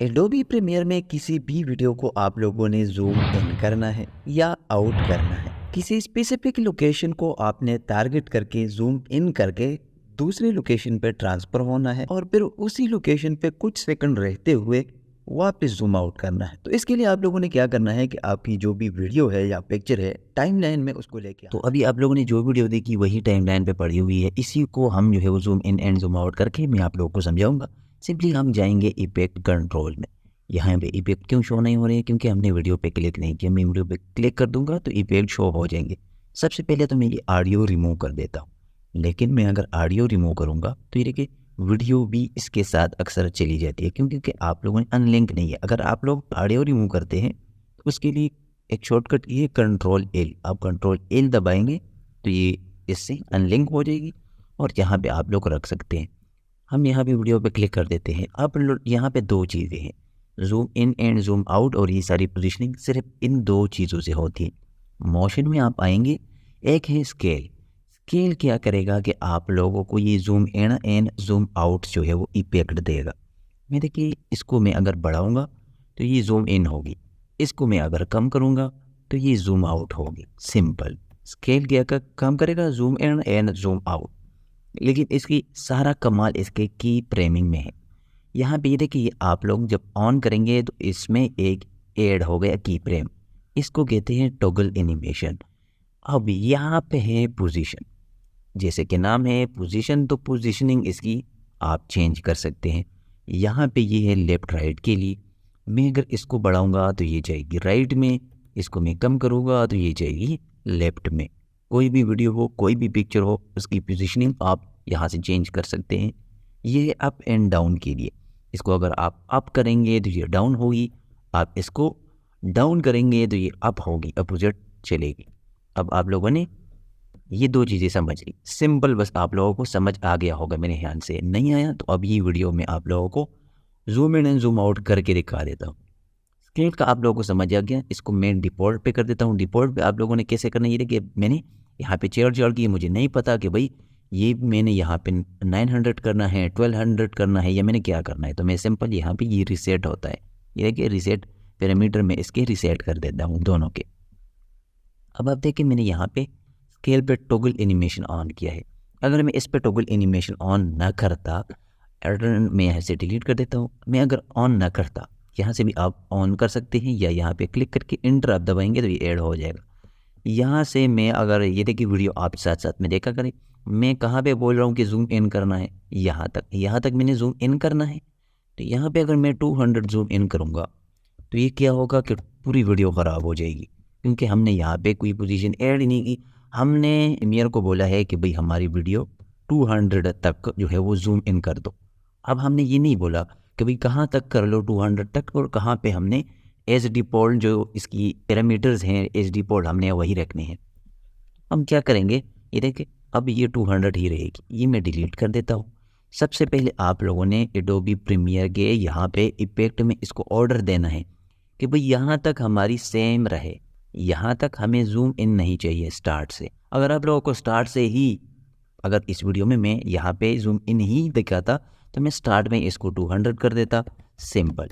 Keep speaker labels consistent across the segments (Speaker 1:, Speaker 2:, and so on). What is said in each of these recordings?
Speaker 1: Adobe premiere में किसी भी वीडियो को आप लोगों ने जूम इन करना है या आउट करना है। किसी स्पेसिफिक लोकेशन को आपने टारगेट करके जूम इन करके दूसरी लोकेशन पे ट्रांसफ़र होना है और फिर उसी लोकेशन पे कुछ सेकंड रहते हुए वापस जूम आउट करना है। तो इसके लिए आप लोगों ने क्या करना है कि आपकी जो भी वीडियो है या पिक्चर है टाइमलाइन में उसको लेके
Speaker 2: तो
Speaker 1: आना है।
Speaker 2: अभी आप लोगों ने जो वीडियो देखी वही टाइमलाइन पे पड़ी हुई है। इसी को हम जो है वो zoom in and zoom out करके मैं आप लोगों को समझाऊँगा। सिंपली हम जाएँगे इफ़ेक्ट कंट्रोल में। यहाँ पे इफ़ेक्ट क्यों शो नहीं हो रहे हैं? क्योंकि हमने वीडियो पे क्लिक नहीं किया। मैं वीडियो पे क्लिक कर दूँगा तो इफ़ेक्ट शो हो जाएँगे। सबसे पहले तो मैं ये ऑडियो रिमूव कर देता हूँ। लेकिन मैं अगर ऑडियो रिमूव करूँगा तो ये देखिए वीडियो भी इसके साथ अक्सर चली जाती है क्योंकि आप लोगों ने अनलिंक नहीं है। अगर आप लोग ऑडियो रिमूव करते हैं तो उसके लिए एक शॉर्टकट ये कंट्रोल एल। आप कंट्रोल एल दबाएंगे तो ये इससे अनलिंक हो जाएगी और यहाँ पे आप लोग रख सकते हैं। हम यहाँ पे वीडियो पे क्लिक कर देते हैं। अब यहाँ पे दो चीज़ें हैं, zoom in and zoom out, और ये सारी पोजीशनिंग सिर्फ इन दो चीज़ों से होती है। मोशन में आप आएंगे, एक है स्केल। स्केल क्या करेगा कि आप लोगों को ये zoom in and zoom out जो है वो इफेक्ट देगा। मैं देखिए इसको मैं अगर बढ़ाऊँगा तो ये जूम इन होगी, इसको मैं अगर कम करूँगा तो ये जूम आउट होगी। सिंपल स्केल क्या का काम करेगा, zoom in and zoom out. लेकिन इसकी सारा कमाल इसके की फ्रेमिंग में है। यहाँ पे ये देखिए आप लोग जब ऑन करेंगे तो इसमें एक ऐड हो गया की फ्रेम, इसको कहते हैं टॉगल एनिमेशन। अब यहाँ पे है पोजीशन, जैसे कि नाम है पोजीशन, तो पोजीशनिंग इसकी आप चेंज कर सकते हैं। यहाँ पे ये है लेफ़्ट राइट के लिए। मैं अगर इसको बढ़ाऊँगा तो ये जाएगी राइट में, इसको मैं कम करूँगा तो ये जाएगी लेफ़्ट में। कोई भी वीडियो हो, कोई भी पिक्चर हो, उसकी पोजीशनिंग आप यहाँ से चेंज कर सकते हैं। ये अप एंड डाउन के लिए, इसको अगर आप अप करेंगे तो ये डाउन होगी, आप इसको डाउन करेंगे तो ये अप होगी, अपोजिट चलेगी। अब आप लोगों ने ये दो चीज़ें समझ ली। सिंपल, बस आप लोगों को समझ आ गया होगा मेरे ध्यान से। नहीं आया तो अब ये वीडियो में आप लोगों को zoom in and zoom out करके दिखा देता हूँ। स्क्रीन का आप लोगों को समझ आ गया। इसको मैं डिफ़ॉल्ट पे कर देता हूँ। डिफ़ॉल्ट पे आप लोगों ने कैसे करना है, ये देखिए मैंने यहाँ पे चेयर की, मुझे नहीं पता कि भाई ये मैंने यहाँ पे 900 करना है, 1200 करना है, या मैंने क्या करना है। तो मैं सिंपल यहाँ पे ये रीसेट होता है, ये देखिए रीसेट पैरामीटर में इसके रीसेट कर देता हूँ दोनों के। अब आप देखिए मैंने यहाँ पे स्केल पे टॉगल एनिमेशन ऑन किया है। अगर मैं इस पे टॉगल एनिमेशन ऑन ना करता, एडिटर में यहाँ से डिलीट कर देता हूँ। मैं अगर ऑन ना करता, यहाँ से भी आप ऑन कर सकते हैं, या यहाँ पे क्लिक करके इंटर आप दबाएंगे तो ये ऐड हो जाएगा। यहाँ से मैं अगर ये देखिए वीडियो आप साथ साथ में देखा करें, मैं कहाँ पे बोल रहा हूँ कि जूम इन करना है, यहाँ तक मैंने जूम इन करना है। तो यहाँ पे अगर मैं 200 जूम इन करूँगा तो ये क्या होगा कि पूरी वीडियो ख़राब हो जाएगी, क्योंकि हमने यहाँ पे कोई पोजीशन ऐड ही नहीं की। हमने प्रीमियर को बोला है कि भाई हमारी वीडियो 200 तक जो है वो जूम इन कर दो। अब हमने ये नहीं बोला कि भाई कहाँ तक कर लो 200 तक, और कहाँ पे हमने एज डिफ़ॉल्ट जो इसकी पैरामीटर्स हैं एज डिफ़ॉल्ट हमने वही रखने हैं। हम क्या करेंगे, ये देखिए अब ये 200 ही रहेगी, ये मैं डिलीट कर देता हूँ। सबसे पहले आप लोगों ने एडोबी प्रीमियर के यहाँ पे इफेक्ट में इसको ऑर्डर देना है कि भाई यहाँ तक हमारी सेम रहे, यहाँ तक हमें जूम इन नहीं चाहिए स्टार्ट से। अगर आप लोगों को स्टार्ट से ही, अगर इस वीडियो में मैं यहाँ पे जूम इन ही दिखाता तो मैं स्टार्ट में इसको 200 कर देता, सिंपल।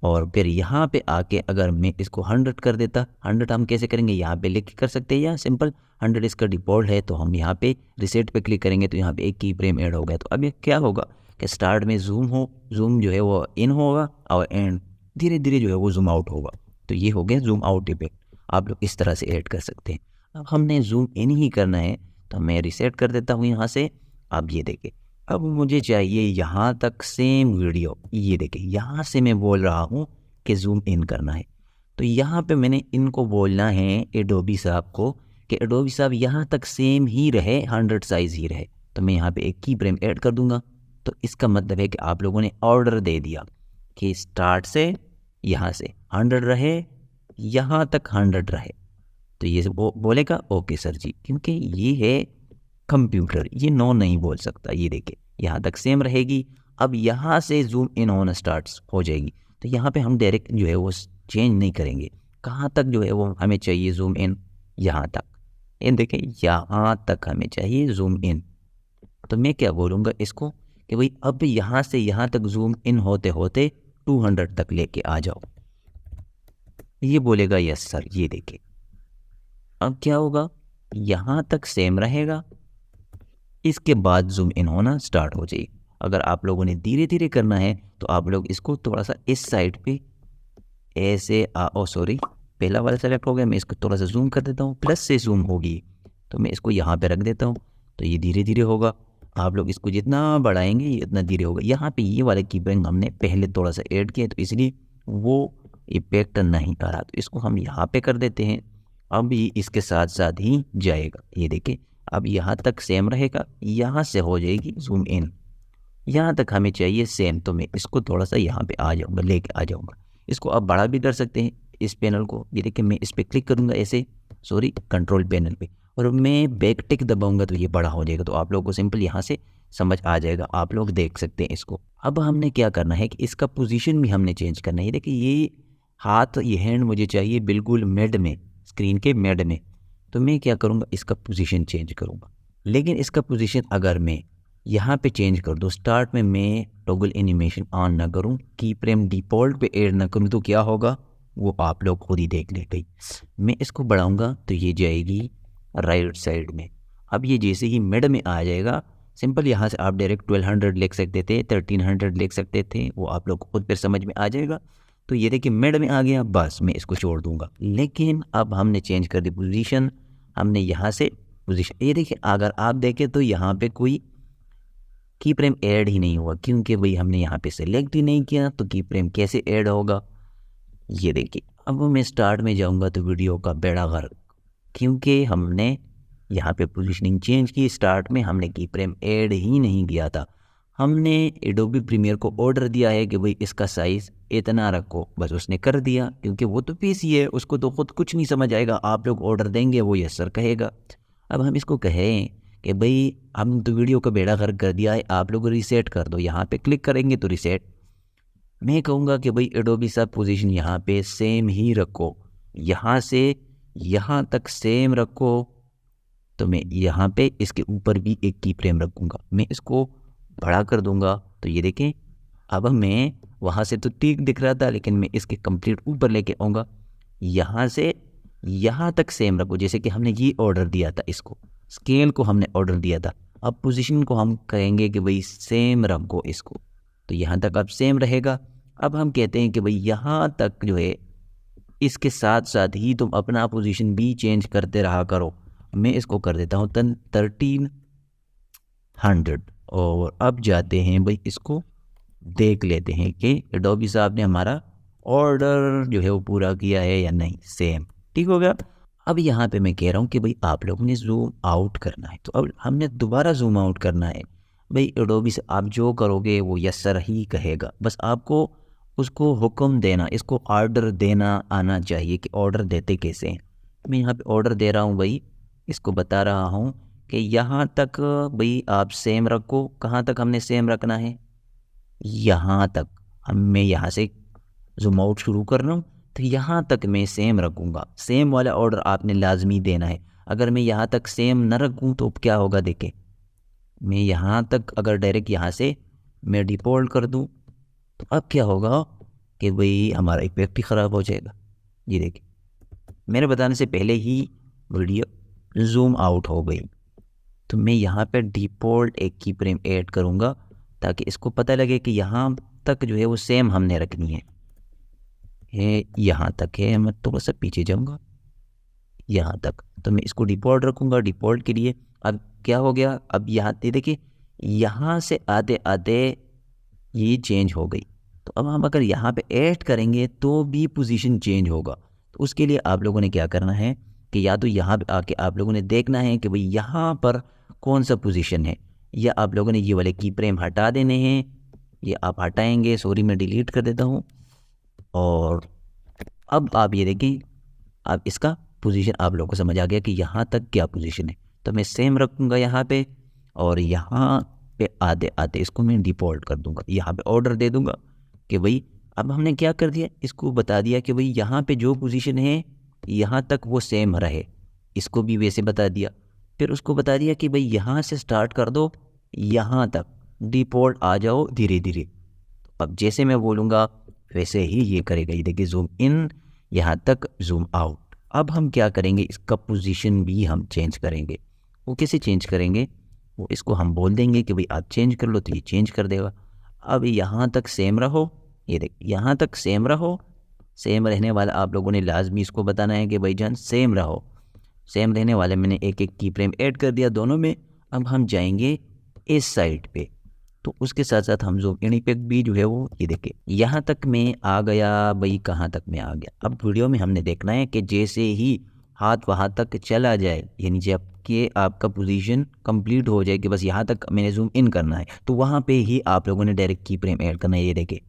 Speaker 2: और फिर यहाँ पे आके अगर मैं इसको 100 कर देता, 100 हम कैसे करेंगे, यहाँ पे लिख के कर सकते हैं या सिंपल 100 इसका डिफ़ॉल्ट है, तो हम यहाँ पे रिसेट पे क्लिक करेंगे तो यहाँ पे एक की फ्रेम ऐड हो गया। तो अब ये क्या होगा कि स्टार्ट में जूम जो है वो इन होगा और एंड धीरे धीरे जो है वो जूम आउट होगा। तो ये हो गया जूम आउट इफेक्ट, आप लोग इस तरह से ऐड कर सकते हैं। अब हमने जूम इन ही करना है तो मैं रिसेट कर देता हूँ यहाँ से। अब ये देखिए अब मुझे चाहिए यहाँ तक सेम वीडियो, ये देखिए यहाँ से मैं बोल रहा हूँ कि जूम इन करना है, तो यहाँ पे मैंने इनको बोलना है एडोबी साहब को कि एडोबी साहब यहाँ तक सेम ही रहे, 100 साइज़ ही रहे। तो मैं यहाँ पे एक की फ्रेम ऐड कर दूंगा। तो इसका मतलब है कि आप लोगों ने ऑर्डर दे दिया कि स्टार्ट से यहाँ से 100 रहे, यहाँ तक 100 रहे। तो ये वो बोलेगा ओके सर जी, क्योंकि ये है कंप्यूटर, ये नो नहीं बोल सकता। ये देखिए यहाँ तक सेम रहेगी। अब यहाँ से जूम इन होना स्टार्ट हो जाएगी, तो यहाँ पे हम डायरेक्ट जो है वो चेंज नहीं करेंगे। कहाँ तक जो है वो हमें चाहिए जूम इन, यहाँ तक। ये देखिए यहाँ तक हमें चाहिए जूम इन। तो मैं क्या बोलूँगा इसको कि भाई अब यहाँ से यहाँ तक जूम इन होते होते 200 तक लेके आ जाओ। ये बोलेगा यस सर। ये देखिए अब क्या होगा, यहाँ तक सेम रहेगा, इसके बाद जूम इन होना स्टार्ट हो जाएगी। अगर आप लोगों ने धीरे धीरे करना है तो आप लोग इसको थोड़ा सा इस साइड पे ऐसे सॉरी, पहला वाला सेलेक्ट हो गया, मैं इसको थोड़ा सा जूम कर देता हूँ, प्लस से जूम होगी तो मैं इसको यहाँ पे रख देता हूँ, तो ये धीरे धीरे होगा। आप लोग इसको जितना बढ़ाएंगे ये इतना धीरे होगा। यहाँ पे ये वाला कीपैड हमने पहले थोड़ा सा ऐड किया तो इसलिए वो इफेक्ट नहीं आ रहा, तो इसको हम यहाँ पे कर देते हैं। अब ये इसके साथ साथ ही जाएगा, ये देखिए अब यहाँ तक सेम रहेगा, यहाँ से हो जाएगी जूम इन, यहाँ तक हमें चाहिए सेम, तो मैं इसको थोड़ा सा यहाँ पे आ जाऊँगा, लेके आ जाऊँगा। इसको आप बड़ा भी कर सकते हैं इस पैनल को। ये देखिए मैं इस पर क्लिक करूँगा ऐसे, सॉरी कंट्रोल पैनल पे, और मैं बैक टिक दबाऊँगा तो ये बड़ा हो जाएगा। तो आप लोगों को सिंपल यहाँ से समझ आ जाएगा, आप लोग देख सकते हैं इसको। अब हमने क्या करना है कि इसका पोजीशन भी हमने चेंज करना है। ये देखिए ये हाथ, ये हैंड मुझे चाहिए बिल्कुल मिड में, स्क्रीन के मिड में, तो मैं क्या करूँगा इसका पोजीशन चेंज करूँगा। लेकिन इसका पोजीशन अगर मैं यहाँ पे चेंज कर दूँ, स्टार्ट में मैं टॉगल एनिमेशन ऑन ना करूँ, की फ्रेम डिफ़ॉल्ट पे ऐड ना करूँ, तो क्या होगा वो आप लोग खुद ही देख लेंगे। मैं इसको बढ़ाऊँगा तो ये जाएगी राइट साइड में। अब ये जैसे ही मिड में आ जाएगा, सिंपल यहाँ से आप डायरेक्ट 1200 लिख सकते थे, 1300 लिख सकते थे, वो आप लोग को खुद पर समझ में आ जाएगा। तो ये देखिए मिड में आ गया, बस मैं इसको छोड़ दूंगा। लेकिन अब हमने चेंज कर दी पोजीशन, हमने यहाँ से पोजीशन, ये देखिए अगर आप देखें तो यहाँ पे कोई की फ्रेम ऐड ही नहीं हुआ, क्योंकि भाई हमने यहाँ पे सेलेक्ट ही नहीं किया, तो की फ्रेम कैसे ऐड होगा। ये देखिए अब मैं स्टार्ट में जाऊँगा तो वीडियो का बेड़ा गर्क, क्योंकि हमने यहाँ पे पोजीशनिंग चेंज की, स्टार्ट में हमने की फ्रेम ऐड ही नहीं किया था। हमने एडोबी प्रीमियर को ऑर्डर दिया है कि भाई इसका साइज़ इतना रखो, बस उसने कर दिया, क्योंकि वो तो पीसी है, उसको तो खुद कुछ नहीं समझ आएगा। आप लोग ऑर्डर देंगे वो यस सर कहेगा। अब हम इसको कहें कि भाई हम तो वीडियो का बेड़ा गर्क कर दिया है, आप लोग रीसेट कर दो, यहाँ पे क्लिक करेंगे तो रीसेट। मैं कहूँगा कि भाई एडोबी सब पोजीशन यहाँ पे सेम ही रखो, यहाँ से यहाँ तक सेम रखो, तो मैं यहाँ पे इसके ऊपर भी एक की फ्रेम रखूँगा। मैं इसको बड़ा कर दूंगा तो ये देखें अब मैं वहाँ से तो ठीक दिख रहा था, लेकिन मैं इसके कंप्लीट ऊपर लेके आऊँगा, यहाँ से यहाँ तक सेम रखो, जैसे कि हमने ये ऑर्डर दिया था, इसको स्केल को हमने ऑर्डर दिया था। अब पोजीशन को हम कहेंगे कि भाई सेम रखो इसको, तो यहाँ तक अब सेम रहेगा। अब हम कहते हैं कि भाई यहाँ तक जो है इसके साथ साथ ही तुम अपना पोजीशन भी चेंज करते रहा करो। मैं इसको कर देता हूँ 1300, और अब जाते हैं भाई इसको देख लेते हैं कि एडोबी साहब ने हमारा ऑर्डर जो है वो पूरा किया है या नहीं। सेम ठीक हो गया। अब यहाँ पे मैं कह रहा हूँ कि भाई आप लोगों ने जूम आउट करना है, तो अब हमने दोबारा जूम आउट करना है। भाई एडोबी से आप जो करोगे वो यस सर ही कहेगा, बस आपको उसको हुक्म देना, इसको ऑर्डर देना आना चाहिए कि ऑर्डर देते कैसे हैं। मैं यहाँ पे ऑर्डर दे रहा हूँ भाई, इसको बता रहा हूँ कि यहाँ तक भाई आप सेम रखो। कहाँ तक हमने सेम रखना है, यहाँ तक। मैं यहाँ से जूम आउट शुरू कर रहा हूँ तो यहाँ तक मैं सेम रखूँगा। सेम वाला ऑर्डर आपने लाजमी देना है। अगर मैं यहाँ तक सेम न रखूँ तो क्या होगा, देखें मैं यहाँ तक अगर डायरेक्ट यहाँ से मैं डिफ़ॉल्ट कर दूँ तो अब क्या होगा कि भाई हमारा इफेक्ट भी ख़राब हो जाएगा। ये देखिए मेरे बताने से पहले ही वीडियो जूम आउट हो गई, तो मैं यहाँ पे डिफ़ॉल्ट एक की फ्रेम ऐड करूँगा ताकि इसको पता लगे कि यहाँ तक जो है वो सेम हमने रखनी है। यहाँ तक है, मैं थोड़ा सा पीछे जाऊँगा यहाँ तक, तो मैं इसको डिफ़ॉल्ट रखूँगा। डिफ़ॉल्ट के लिए अब क्या हो गया, अब यहाँ देखिए यहाँ से आते आते ये चेंज हो गई। तो अब हम अगर यहाँ पे ऐड करेंगे तो भी पोजीशन चेंज होगा। तो उसके लिए आप लोगों ने क्या करना है कि या तो यहाँ पे आके आप लोगों ने देखना है कि भाई यहाँ पर कौन सा पोजीशन है, या आप लोगों ने ये वाले की फ्रेम हटा देने हैं। ये आप हटाएंगे, सॉरी मैं डिलीट कर देता हूँ। और अब आप ये देखें, अब इसका पोजीशन आप लोगों को समझ आ गया कि यहाँ तक क्या पोजीशन है। तो मैं सेम रखूँगा यहाँ पे, और यहाँ पे आते आते इसको मैं डिफ़ॉल्ट कर दूँगा। यहाँ पे ऑर्डर दे दूँगा कि भाई अब हमने क्या कर दिया, इसको बता दिया कि भाई यहाँ पे जो पोजीशन है यहाँ तक वो सेम रहे। इसको भी वैसे बता दिया, फिर उसको बता दिया कि भाई यहाँ से स्टार्ट कर दो, यहाँ तक डिफ़ॉल्ट आ जाओ धीरे धीरे। अब जैसे मैं बोलूँगा वैसे ही ये करेगा। ये देखिए जूम इन, यहाँ तक जूम आउट। अब हम क्या करेंगे, इसका पोजीशन भी हम चेंज करेंगे। वो कैसे चेंज करेंगे, वो इसको हम बोल देंगे कि भाई आप चेंज कर लो, तो ये चेंज कर देगा। अब यहाँ तक सेम रहो, ये देखिए यहाँ तक सेम रहो। सेम रहने वाला आप लोगों ने लाजमी इसको बताना है कि भाईजान सेम रहो। सेम रहने वाले मैंने एक एक की फ्रेम ऐड कर दिया दोनों में। अब हम जाएंगे इस साइड पे, तो उसके साथ साथ हम जूम इन इफेक्ट भी जो है वो ये देखिए यहाँ तक मैं आ गया। भाई कहाँ तक मैं आ गया, अब वीडियो में हमने देखना है कि जैसे ही हाथ वहाँ तक चला जाए, यानी जब कि आपका पोजीशन कंप्लीट हो जाए कि बस यहाँ तक मैंने जूम इन करना है, तो वहाँ पे ही आप लोगों ने डायरेक्ट की फ्रेम ऐड करना है। ये देखिए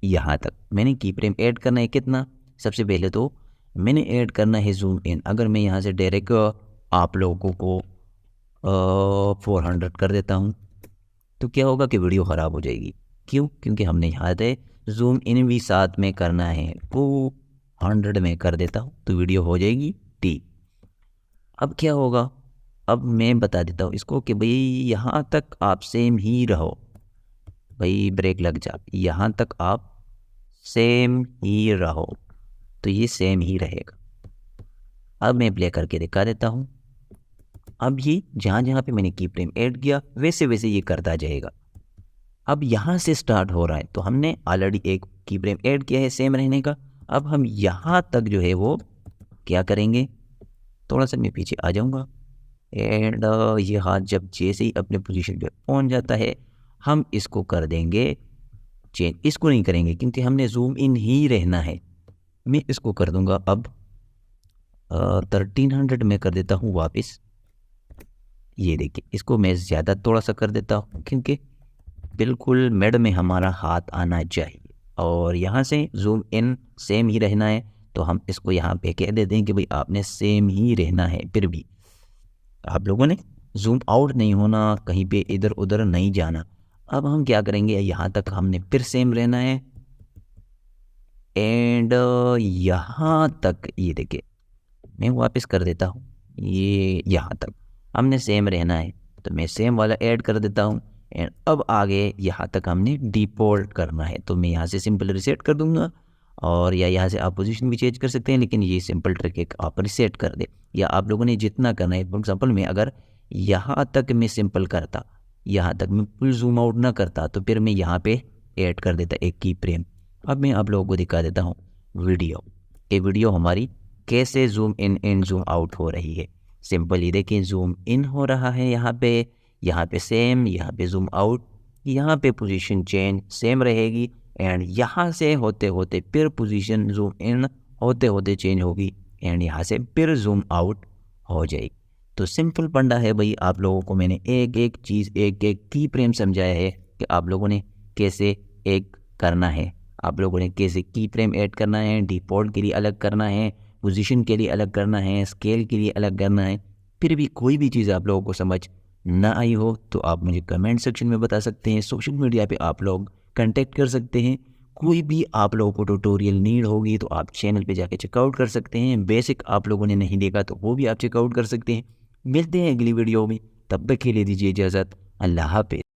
Speaker 2: यहाँ तक मैंने की फ्रेम ऐड करना है। कितना, सबसे पहले तो मैंने ऐड करना है जूम इन। अगर मैं यहाँ से डायरेक्ट आप लोगों को 400 कर देता हूँ, तो क्या होगा कि वीडियो ख़राब हो जाएगी। क्यों, क्योंकि हमने यहाँ से जूम इन भी साथ में करना है। 200 में कर देता हूँ तो वीडियो हो जाएगी ठीक। अब क्या होगा, अब मैं बता देता हूँ इसको कि भाई यहाँ तक आप सेम ही रहो। भाई ब्रेक लग जा, यहाँ तक आप सेम ही रहो, तो ये सेम ही रहेगा। अब मैं प्ले करके दिखा देता हूँ। अब ये जहाँ जहाँ पे मैंने की फ्रेम ऐड किया वैसे वैसे ये करता जाएगा। अब यहाँ से स्टार्ट हो रहा है, तो हमने ऑलरेडी एक की फ्रेम ऐड किया है सेम रहने का। अब हम यहाँ तक जो है वो क्या करेंगे, थोड़ा सा मैं पीछे आ जाऊँगा एंड ये हाथ जब जैसे ही अपने पोजीशन पे पहुँच जाता है, हम इसको कर देंगे चेंज। इसको नहीं करेंगे क्योंकि हमने जूम इन ही रहना है। मैं इसको कर दूंगा अब 1300 में कर देता हूँ वापस। ये देखिए इसको मैं ज़्यादा थोड़ा सा कर देता हूँ क्योंकि बिल्कुल मिड में हमारा हाथ आना चाहिए। और यहाँ से जूम इन सेम ही रहना है, तो हम इसको यहाँ पे कह देते हैं कि भाई आपने सेम ही रहना है। फिर भी आप लोगों ने जूम आउट नहीं होना, कहीं पे इधर उधर नहीं जाना। अब हम क्या करेंगे, यहाँ तक हमने फिर सेम रहना है एंड यहाँ तक ये देखिए मैं वापस कर देता हूँ। ये यहाँ तक हमने सेम रहना है, तो मैं सेम वाला ऐड कर देता हूँ। एंड अब आगे यहाँ तक हमने डिफॉल्ट करना है, तो मैं यहाँ से सिंपल रिसेट कर दूंगा। और या यहाँ से आप पोजीशन भी चेंज कर सकते हैं, लेकिन ये सिंपल ट्रिक है आप रिसेट कर दे। या आप लोगों ने जितना करना है, फॉर एग्जाम्पल मैं अगर यहाँ तक मैं सिंपल करता, यहाँ तक मैं फुल जूम आउट ना करता, तो फिर मैं यहाँ पे ऐड कर देता एक की फ्रेम। अब मैं आप लोगों को दिखा देता हूँ वीडियो, ये वीडियो हमारी कैसे zoom in and zoom out हो रही है। सिंपल ये देखिए जूम इन हो रहा है यहाँ पे सेम, यहाँ पे जूम आउट, यहाँ पे पोजीशन चेंज सेम रहेगी एंड यहाँ से होते होते फिर पोजीशन जूम इन होते होते चेंज होगी एंड यहाँ से फिर जूम आउट हो जाएगी। तो सिंपल फंडा है भाई, आप लोगों को मैंने एक एक चीज़ एक एक की फ्रेम समझाया है कि आप लोगों ने कैसे एक करना है, आप लोगों ने कैसे की फ्रेम ऐड करना है, डिफॉल्ट के लिए अलग करना है, पोजीशन के लिए अलग करना है, स्केल के लिए अलग करना है। फिर भी कोई भी चीज़ आप लोगों को समझ ना आई हो तो आप मुझे कमेंट सेक्शन में बता सकते हैं। सोशल मीडिया पे आप लोग कांटेक्ट कर सकते हैं। कोई भी आप लोगों को ट्यूटोरियल नीड होगी तो आप चैनल पे जाके चेकआउट कर सकते हैं। बेसिक आप लोगों ने नहीं देखा तो वो भी आप चेकआउट कर सकते हैं। मिलते हैं अगली वीडियो में, तब तक के लिए दीजिए इजाज़त। अल्लाह हाफ़िज़।